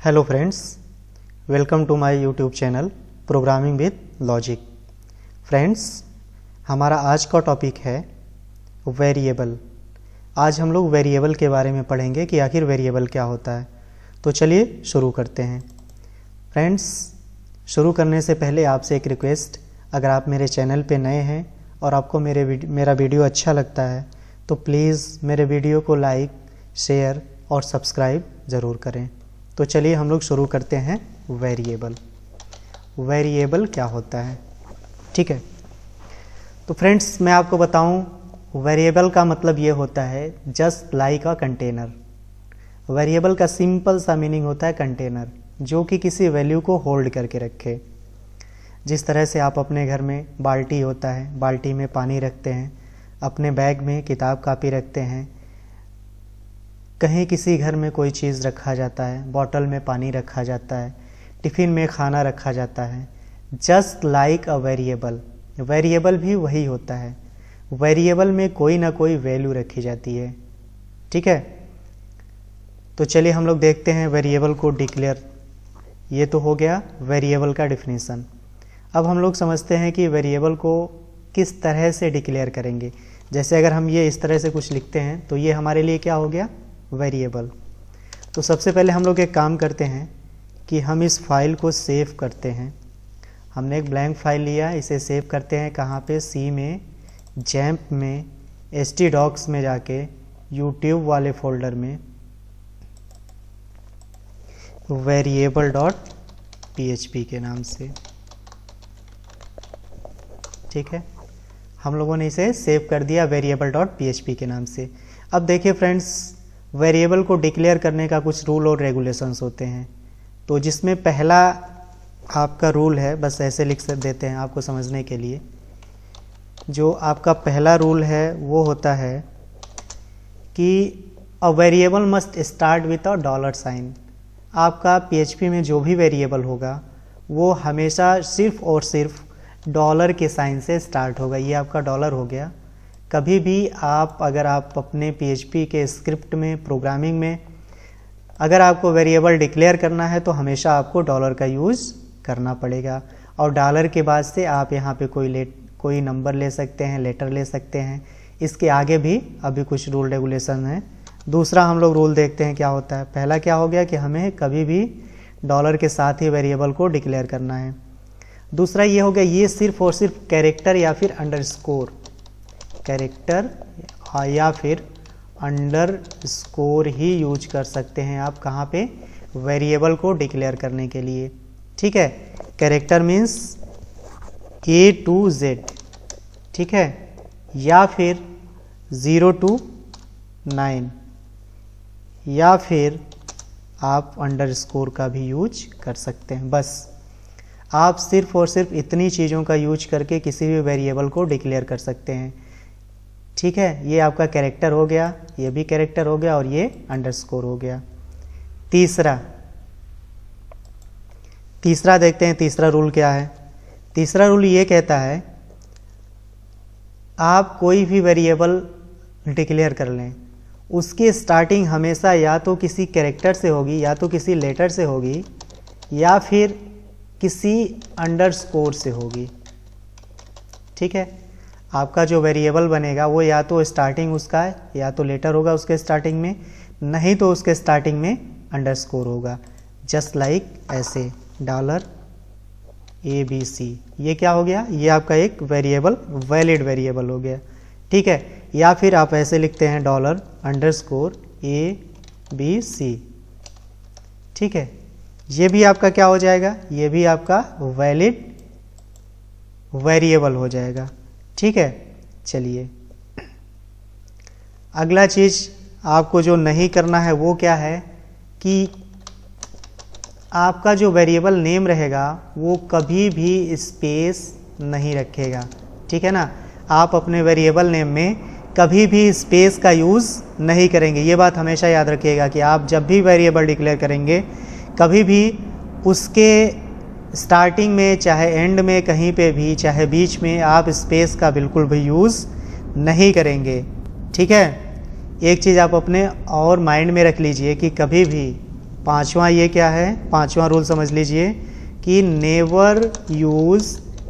Hello friends, welcome to my YouTube channel programming with logic. Friends, हमारा आज का topic है वेरिएबल। आज हम लोग वेरिएबल के बारे में पढ़ेंगे कि आखिर वेरिएबल क्या होता है। तो चलिए शुरू करते हैं। फ्रेंड्स, शुरू करने से पहले आपसे एक रिक्वेस्ट, अगर आप मेरे चैनल पे नए हैं और आपको मेरा वीडियो अच्छा लगता है तो प्लीज़ मेरे वीडियो को लाइक, शेयर और सब्सक्राइब ज़रूर करें। तो चलिए हम लोग शुरू करते हैं। वेरिएबल वेरिएबल क्या होता है, ठीक है। तो फ्रेंड्स, मैं आपको बताऊं, वेरिएबल का मतलब ये होता है just like a container. Variable का सिंपल सा मीनिंग होता है कंटेनर, जो कि किसी वैल्यू को होल्ड करके रखे। जिस तरह से आप अपने घर में बाल्टी होता है, बाल्टी में पानी रखते हैं, अपने बैग में किताब कापी रखते हैं, कहीं किसी घर में कोई चीज़ रखा जाता है, बॉटल में पानी रखा जाता है, टिफ़िन में खाना रखा जाता है। Just like a variable, variable भी वही होता है। वेरिएबल में कोई ना कोई वैल्यू रखी जाती है, ठीक है। तो चलिए हम लोग देखते हैं वेरिएबल को डिक्लेयर। ये तो हो गया वेरिएबल का डिफिनीसन। अब हम लोग समझते हैं कि वेरिएबल को किस तरह से डिक्लेयर करेंगे। जैसे अगर हम ये इस तरह से कुछ लिखते हैं तो ये हमारे लिए क्या हो गया, वेरिएबल। तो सबसे पहले हम लोग एक काम करते हैं कि हम इस फाइल को सेव करते हैं। हमने एक ब्लैंक फाइल लिया, इसे सेव करते हैं कहाँ पे, सी में, जैम्प में, htdocs में जाके यूट्यूब वाले फोल्डर में variable.php के नाम से, ठीक है। हम लोगों ने इसे सेव कर दिया variable.php के नाम से। अब देखिए फ्रेंड्स, वेरिएबल को डिक्लेयर करने का कुछ रूल और रेगुलेशंस होते हैं। तो जिसमें पहला आपका रूल है, बस ऐसे लिख देते हैं आपको समझने के लिए। जो आपका पहला रूल है वो होता है कि a variable must start with a dollar sign. आपका PHP में जो भी वेरिएबल होगा वो हमेशा सिर्फ और सिर्फ डॉलर के साइन से स्टार्ट होगा। ये आपका डॉलर हो गया। कभी भी अगर आप अपने PHP के स्क्रिप्ट में, प्रोग्रामिंग में अगर आपको वेरिएबल डिक्लेयर करना है तो हमेशा आपको डॉलर का यूज़ करना पड़ेगा। और डॉलर के बाद से आप यहाँ पे कोई नंबर ले सकते हैं, लेटर ले सकते हैं। इसके आगे भी अभी कुछ रूल रेगुलेशन है। दूसरा हम लोग रूल देखते हैं क्या होता है। पहला क्या हो गया कि हमें कभी भी डॉलर के साथ ही वेरिएबल को डिक्लेयर करना है। दूसरा ये हो गया, ये सिर्फ और सिर्फ कैरेक्टर या फिर अंडरस्कोर, कैरेक्टर या फिर अंडरस्कोर ही यूज कर सकते हैं आप कहाँ पे, वेरिएबल को डिक्लेयर करने के लिए, ठीक है। Character means A to Z, ठीक है, या फिर 0 to 9, या फिर आप अंडरस्कोर का भी यूज कर सकते हैं। बस आप सिर्फ और सिर्फ इतनी चीज़ों का यूज करके किसी भी वेरिएबल को डिक्लेयर कर सकते हैं, ठीक है। ये आपका कैरेक्टर हो गया, ये भी कैरेक्टर हो गया और ये अंडरस्कोर हो गया। तीसरा देखते हैं, तीसरा रूल क्या है। तीसरा रूल ये कहता है, आप कोई भी वेरिएबल डिक्लेयर कर लें, उसकी स्टार्टिंग हमेशा या तो किसी कैरेक्टर से होगी, या तो किसी लेटर से होगी, या फिर किसी अंडरस्कोर से होगी, ठीक है। आपका जो वेरिएबल बनेगा वो या तो स्टार्टिंग उसका है, या तो लेटर होगा उसके स्टार्टिंग में, नहीं तो उसके स्टार्टिंग में अंडरस्कोर होगा। जस्ट लाइक ऐसे $ABC। ये क्या हो गया, ये आपका एक वेरिएबल, वैलिड वेरिएबल हो गया, ठीक है। या फिर आप ऐसे लिखते हैं $_ABC, ठीक है। ये भी आपका क्या हो जाएगा, ये भी आपका वैलिड वेरिएबल हो जाएगा, ठीक है। चलिए, अगला चीज़ आपको जो नहीं करना है वो क्या है कि आपका जो वेरिएबल नेम रहेगा वो कभी भी स्पेस नहीं रखेगा, ठीक है ना। आप अपने वेरिएबल नेम में कभी भी स्पेस का यूज़ नहीं करेंगे। ये बात हमेशा याद रखिएगा कि आप जब भी वेरिएबल डिक्लेयर करेंगे, कभी भी उसके स्टार्टिंग में, चाहे एंड में, कहीं पे भी, चाहे बीच में, आप स्पेस का बिल्कुल भी यूज़ नहीं करेंगे, ठीक है। एक चीज़ आप अपने और माइंड में रख लीजिए कि कभी भी पांचवा ये क्या है, पांचवा रूल समझ लीजिए कि नेवर यूज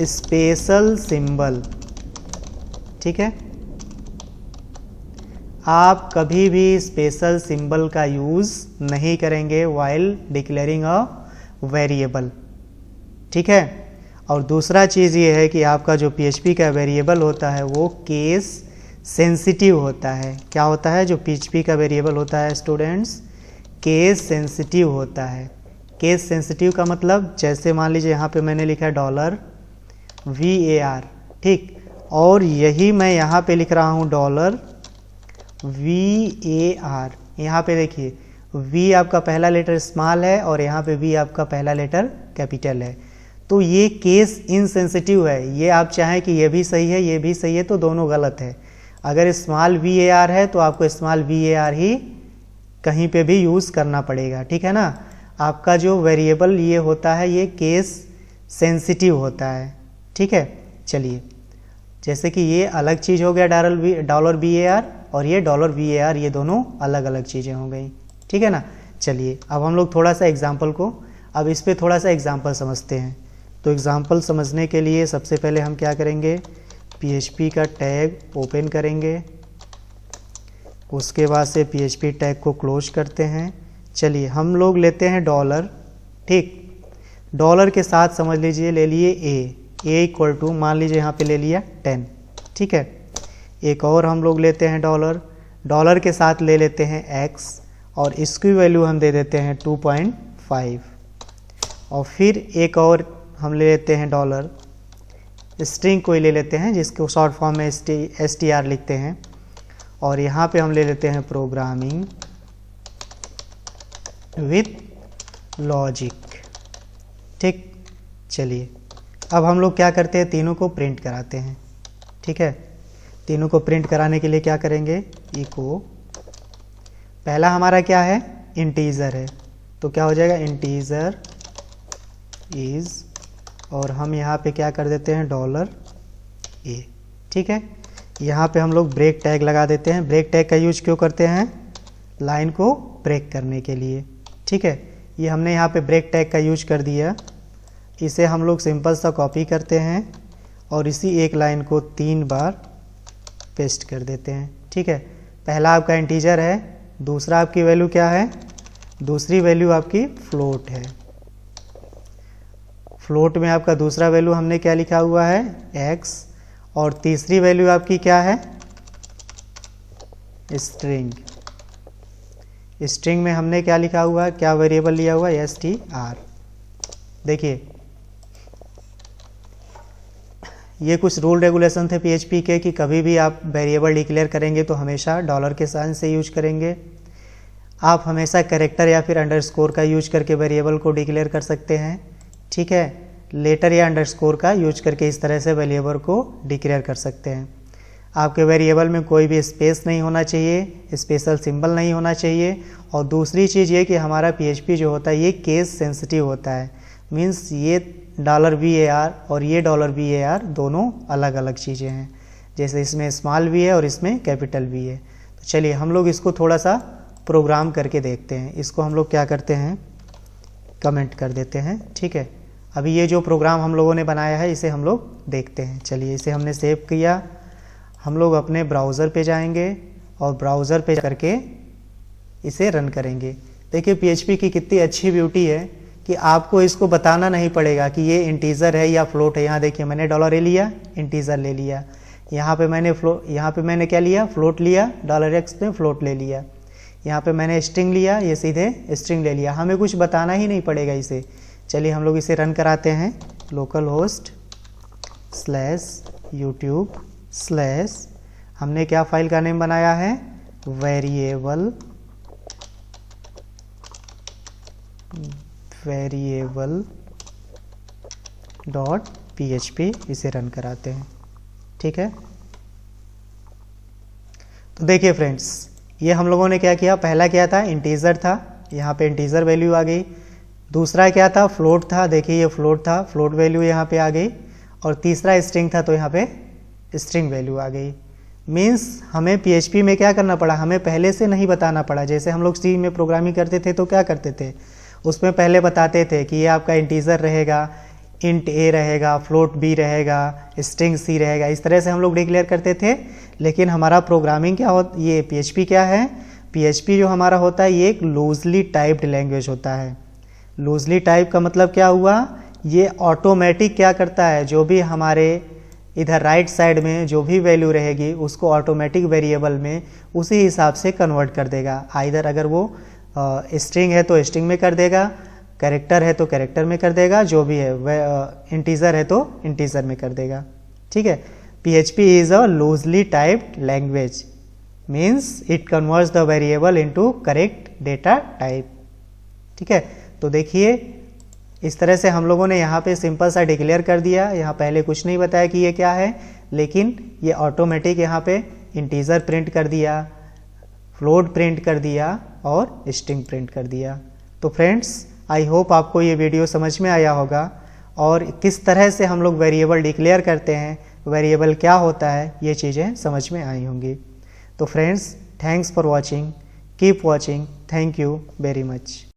स्पेशल सिंबल। ठीक है, आप कभी भी स्पेशल सिंबल का यूज नहीं करेंगे व्हाइल डिक्लेयरिंग अ वेरिएबल। ठीक है, और दूसरा चीज़ ये है कि आपका जो PHP का वेरिएबल होता है वो केस सेंसिटिव होता है। क्या होता है जो PHP का वेरिएबल होता है स्टूडेंट्स? केस सेंसिटिव होता है। केस सेंसिटिव का मतलब जैसे मान लीजिए यहाँ पे मैंने लिखा है $var, ठीक, और यही मैं यहाँ पे लिख रहा हूँ $var। यहाँ पे देखिए V आपका पहला लेटर स्मॉल है और यहाँ पे V आपका पहला लेटर कैपिटल है, तो ये केस इनसेंसिटिव है। ये आप चाहें कि ये भी सही है ये भी सही है तो दोनों गलत है। अगर स्मॉल var है तो आपको स्मॉल var ही कहीं पे भी यूज़ करना पड़ेगा। ठीक है ना, आपका जो वेरिएबल ये होता है ये केस सेंसिटिव होता है। ठीक है, चलिए जैसे कि ये अलग चीज़ हो गया $var और ये $var, ये दोनों अलग अलग चीज़ें हो गई। ठीक है ना, चलिए अब हम लोग थोड़ा सा एग्जाम्पल को, अब इस पर थोड़ा सा एग्जाम्पल समझते हैं। तो एग्जाम्पल समझने के लिए सबसे पहले हम क्या करेंगे, PHP का टैग ओपन करेंगे, उसके बाद से PHP टैग को क्लोज करते हैं। चलिए हम लोग लेते हैं $, ठीक, डॉलर के साथ समझ लीजिए ले लिए a इक्वल टू मान लीजिए यहाँ पे ले लिया 10। ठीक है, एक और हम लोग लेते हैं $, के साथ ले लेते हैं x और इसकी वैल्यू हम दे देते हैं 2.5, और फिर एक और हम ले लेते हैं स्ट्रिंग कोई ले लेते हैं जिसको शॉर्ट फॉर्म में str लिखते हैं, और यहाँ पे हम ले लेते हैं प्रोग्रामिंग विथ लॉजिक। ठीक, चलिए अब हम लोग क्या करते हैं, तीनों को प्रिंट कराते हैं। ठीक है, तीनों को प्रिंट कराने के लिए क्या करेंगे, इको, पहला हमारा क्या है, इंटीजर है, तो क्या हो जाएगा इंटीजर इज, और हम यहाँ पे क्या कर देते हैं $a। ठीक है, यहाँ पे हम लोग ब्रेक टैग लगा देते हैं। ब्रेक टैग का यूज क्यों करते हैं, लाइन को ब्रेक करने के लिए। ठीक है, ये हमने यहाँ पे ब्रेक टैग का यूज कर दिया। इसे हम लोग सिंपल सा कॉपी करते हैं और इसी एक लाइन को 3 बार पेस्ट कर देते हैं। ठीक है, पहला आपका इंटीजर है, दूसरा आपकी वैल्यू क्या है, दूसरी वैल्यू आपकी फ्लोट है। फ्लोट में आपका दूसरा वैल्यू हमने क्या लिखा हुआ है, x, और तीसरी वैल्यू आपकी क्या है, स्ट्रिंग। स्ट्रिंग में हमने क्या लिखा हुआ है, क्या वेरिएबल लिया हुआ है, str। देखिए ये कुछ रूल रेगुलेशन थे PHP के कि कभी भी आप वेरिएबल डिक्लेयर करेंगे तो हमेशा $, के साइन से यूज करेंगे। आप हमेशा कैरेक्टर या फिर अंडरस्कोर का यूज करके वेरिएबल को डिक्लेयर कर सकते हैं। ठीक है, लेटर या अंडरस्कोर का यूज करके इस तरह से वेरिएबल को डिक्लेयर कर सकते हैं। आपके वेरिएबल में कोई भी स्पेस नहीं होना चाहिए, स्पेशल सिंबल नहीं होना चाहिए, और दूसरी चीज़ ये कि हमारा PHP जो होता है ये केस सेंसिटिव होता है। मीन्स ये $var और ये $var दोनों अलग अलग चीज़ें हैं, जैसे इसमें स्मॉल भी है और इसमें कैपिटल भी है। तो चलिए हम लोग इसको थोड़ा सा प्रोग्राम करके देखते हैं। इसको हम लोग क्या करते हैं, कमेंट कर देते हैं। ठीक है, अभी ये जो प्रोग्राम हम लोगों ने बनाया है इसे हम लोग देखते हैं। चलिए इसे हमने सेव किया, हम लोग अपने ब्राउज़र पे जाएंगे और ब्राउज़र पे करके इसे रन करेंगे। देखिए PHP की कितनी अच्छी ब्यूटी है कि आपको इसको बताना नहीं पड़ेगा कि ये इंटीजर है या फ्लोट है। यहाँ देखिए मैंने $a लिया, इंटीजर ले लिया, यहाँ पे मैंने क्या लिया, फ्लोट लिया, $x में फ्लोट ले लिया, यहाँ पे मैंने स्ट्रिंग लिया, ये सीधे स्ट्रिंग ले लिया। हमें कुछ बताना ही नहीं पड़ेगा इसे। चलिए हम लोग इसे रन कराते हैं, localhost/youtube/ हमने क्या फाइल का नेम बनाया है, variable.php, इसे रन कराते हैं। ठीक है, तो देखिए फ्रेंड्स ये हम लोगों ने क्या किया, पहला क्या था, इंटीजर था, यहाँ पे इंटीजर वैल्यू आ गई। दूसरा क्या था, फ्लोट था, देखिए ये फ्लोट था, फ्लोट वैल्यू यहाँ पे आ गई। और तीसरा स्ट्रिंग था तो यहाँ पे स्ट्रिंग वैल्यू आ गई। मीन्स हमें PHP में क्या करना पड़ा, हमें पहले से नहीं बताना पड़ा। जैसे हम लोग सी में प्रोग्रामिंग करते थे तो क्या करते थे, उसमें पहले बताते थे कि ये आपका इंटीजर रहेगा, इंट ए रहेगा, फ्लोट बी रहेगा, स्ट्रिंग सी रहेगा, इस तरह से हम लोग डिक्लेयर करते थे। लेकिन हमारा प्रोग्रामिंग क्या होता, ये PHP क्या है, PHP जो हमारा होता है ये एक लूजली टाइप्ड लैंग्वेज होता है। लूजली टाइप का मतलब क्या हुआ, ये ऑटोमेटिक क्या करता है, जो भी हमारे इधर राइट साइड में जो भी वैल्यू रहेगी उसको ऑटोमेटिक वेरिएबल में उसी हिसाब से कन्वर्ट कर देगा। आइदर अगर वो स्ट्रिंग है तो स्ट्रिंग में कर देगा, कैरेक्टर है तो कैरेक्टर में कर देगा, जो भी है वह इंटीजर है तो इंटीजर में कर देगा। ठीक है, PHP is a loosely typed language, means it converts the variable into correct data type. ठीक है, तो देखिए इस तरह से हम लोगों ने यहाँ पे सिंपल सा डिक्लेयर कर दिया। यहाँ पहले कुछ नहीं बताया कि ये क्या है, लेकिन ये ऑटोमेटिक यहाँ पे इंटीजर प्रिंट कर दिया, फ्लोट प्रिंट कर दिया और स्ट्रिंग प्रिंट कर दिया। तो फ्रेंड्स, आई होप आपको ये वीडियो समझ में आया होगा और किस तरह से हम लोग वेरिएबल डिक्लेयर करते हैं, वेरिएबल क्या होता है, ये चीज़ें समझ में आई होंगी। तो friends, thanks for watching, keep watching, thank you very much.